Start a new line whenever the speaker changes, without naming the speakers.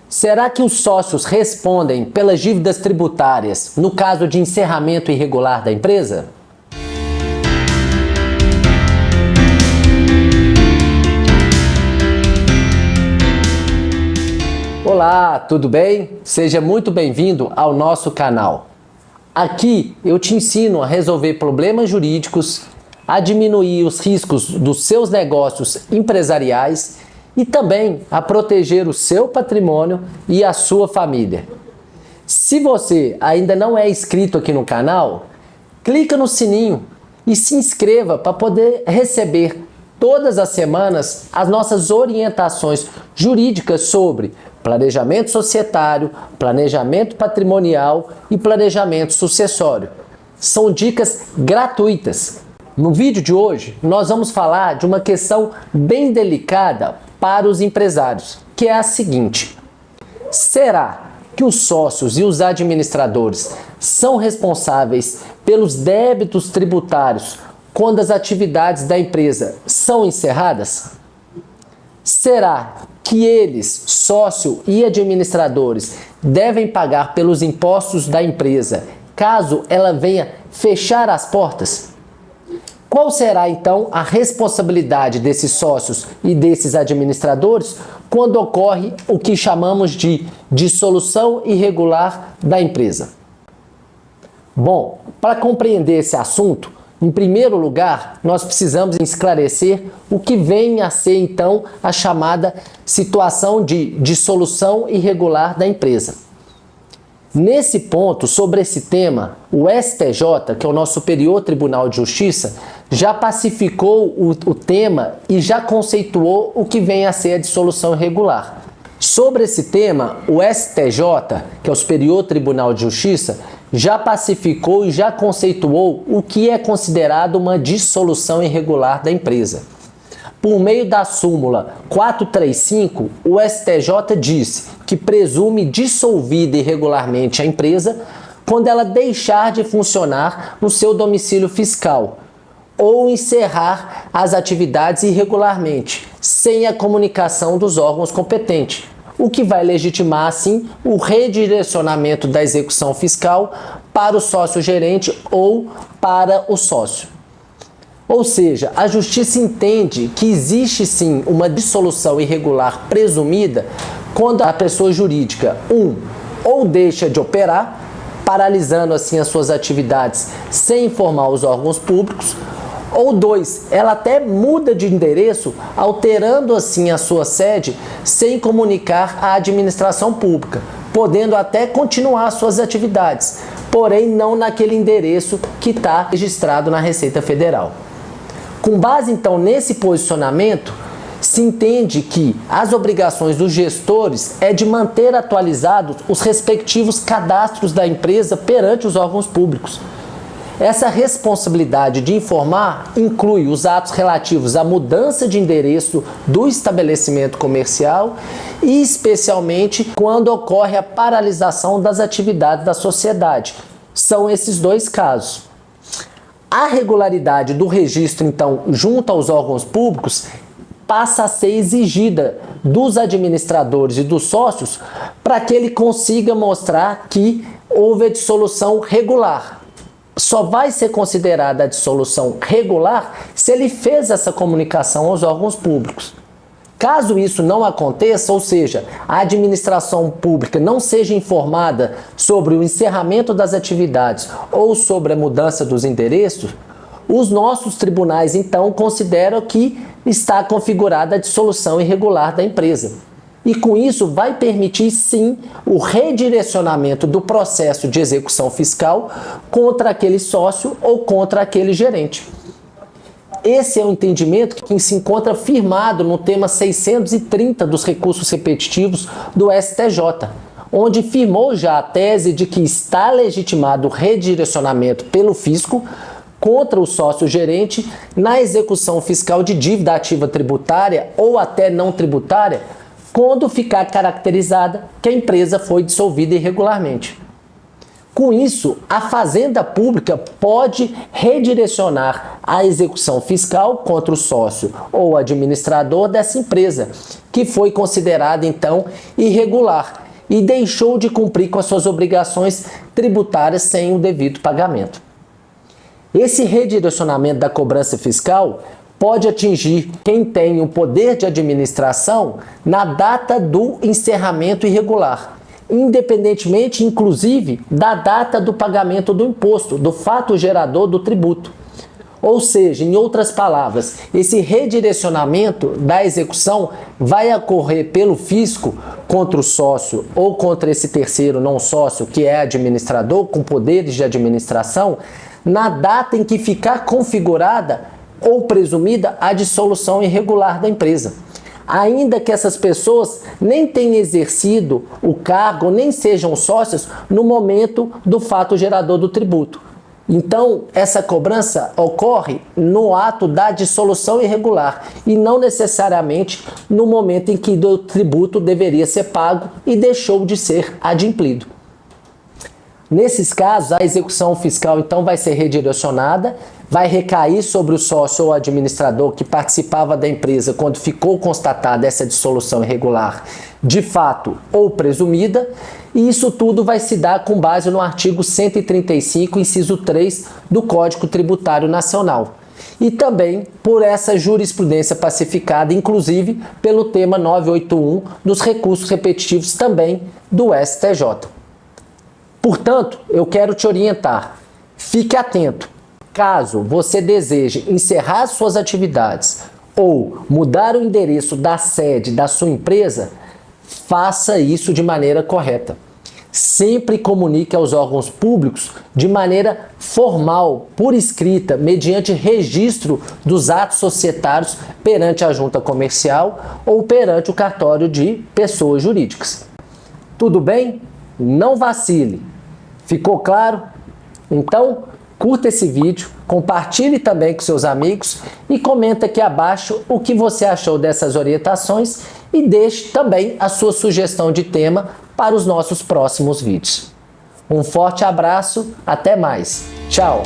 Será que os sócios respondem pelas dívidas tributárias no caso de encerramento irregular da empresa? Olá, tudo bem? Seja muito bem-vindo ao nosso canal. Aqui eu te ensino a resolver problemas jurídicos, a diminuir os riscos dos seus negócios empresariais e também a proteger o seu patrimônio e a sua família. Se você ainda não é inscrito aqui no canal, clica no sininho e se inscreva para poder receber todas as semanas as nossas orientações jurídicas sobre planejamento societário, planejamento patrimonial e planejamento sucessório. São dicas gratuitas. No vídeo de hoje, nós vamos falar de uma questão bem delicada para os empresários, que é a seguinte: será que os sócios e os administradores são responsáveis pelos débitos tributários quando as atividades da empresa são encerradas? Será que eles, sócio e administradores, devem pagar pelos impostos da empresa caso ela venha fechar as portas? Qual será então a responsabilidade desses sócios e desses administradores quando ocorre o que chamamos de dissolução irregular da empresa? Bom, para compreender esse assunto, em primeiro lugar, nós precisamos esclarecer o que vem a ser então a chamada situação de dissolução irregular da empresa. Nesse ponto, sobre esse tema, o STJ, que é o nosso Superior Tribunal de Justiça, já pacificou o tema e já conceituou o que vem a ser a dissolução irregular. Sobre esse tema, o STJ, que é o Superior Tribunal de Justiça, já pacificou e já conceituou o que é considerado uma dissolução irregular da empresa. Por meio da súmula 435, o STJ disse que presume dissolvida irregularmente a empresa quando ela deixar de funcionar no seu domicílio fiscal ou encerrar as atividades irregularmente, sem a comunicação dos órgãos competentes, o que vai legitimar, assim, o redirecionamento da execução fiscal para o sócio-gerente ou para o sócio. Ou seja, a Justiça entende que existe sim uma dissolução irregular presumida quando a pessoa jurídica, ou deixa de operar, paralisando assim as suas atividades sem informar os órgãos públicos, ou 2, ela até muda de endereço, alterando assim a sua sede sem comunicar à administração pública, podendo até continuar suas atividades, porém não naquele endereço que está registrado na Receita Federal. Com base então nesse posicionamento, se entende que as obrigações dos gestores é de manter atualizados os respectivos cadastros da empresa perante os órgãos públicos. Essa responsabilidade de informar inclui os atos relativos à mudança de endereço do estabelecimento comercial e especialmente quando ocorre a paralisação das atividades da sociedade. São esses dois casos. A regularidade do registro, então, junto aos órgãos públicos, passa a ser exigida dos administradores e dos sócios para que ele consiga mostrar que houve a dissolução regular. Só vai ser considerada a dissolução regular se ele fez essa comunicação aos órgãos públicos. Caso isso não aconteça, ou seja, a administração pública não seja informada sobre o encerramento das atividades ou sobre a mudança dos endereços, os nossos tribunais então consideram que está configurada a dissolução irregular da empresa. E com isso vai permitir sim o redirecionamento do processo de execução fiscal contra aquele sócio ou contra aquele gerente. Esse é o entendimento que se encontra firmado no tema 630 dos recursos repetitivos do STJ, onde firmou já a tese de que está legitimado o redirecionamento pelo fisco contra o sócio-gerente na execução fiscal de dívida ativa tributária ou até não tributária, quando ficar caracterizada que a empresa foi dissolvida irregularmente. Com isso, a Fazenda Pública pode redirecionar a execução fiscal contra o sócio ou administrador dessa empresa, que foi considerada, então, irregular e deixou de cumprir com as suas obrigações tributárias sem o devido pagamento. Esse redirecionamento da cobrança fiscal pode atingir quem tem o poder de administração na data do encerramento irregular, independentemente, inclusive, da data do pagamento do imposto, do fato gerador do tributo. Ou seja, em outras palavras, esse redirecionamento da execução vai ocorrer pelo fisco contra o sócio ou contra esse terceiro não sócio, que é administrador, com poderes de administração, na data em que ficar configurada ou presumida a dissolução irregular da empresa. Ainda que essas pessoas nem tenham exercido o cargo, nem sejam sócios no momento do fato gerador do tributo. Então, essa cobrança ocorre no ato da dissolução irregular e não necessariamente no momento em que o tributo deveria ser pago e deixou de ser adimplido. Nesses casos, a execução fiscal então vai ser redirecionada, vai recair sobre o sócio ou administrador que participava da empresa quando ficou constatada essa dissolução irregular, de fato ou presumida, e isso tudo vai se dar com base no artigo 135, inciso 3 do Código Tributário Nacional. E também por essa jurisprudência pacificada, inclusive pelo tema 981 dos recursos repetitivos também do STJ. Portanto, eu quero te orientar, fique atento. Caso você deseje encerrar suas atividades ou mudar o endereço da sede da sua empresa, faça isso de maneira correta. Sempre comunique aos órgãos públicos de maneira formal, por escrita, mediante registro dos atos societários perante a junta comercial ou perante o cartório de pessoas jurídicas. Tudo bem? Não vacile. Ficou claro? Então, curta esse vídeo, compartilhe também com seus amigos e comenta aqui abaixo o que você achou dessas orientações e deixe também a sua sugestão de tema para os nossos próximos vídeos. Um forte abraço, até mais. Tchau!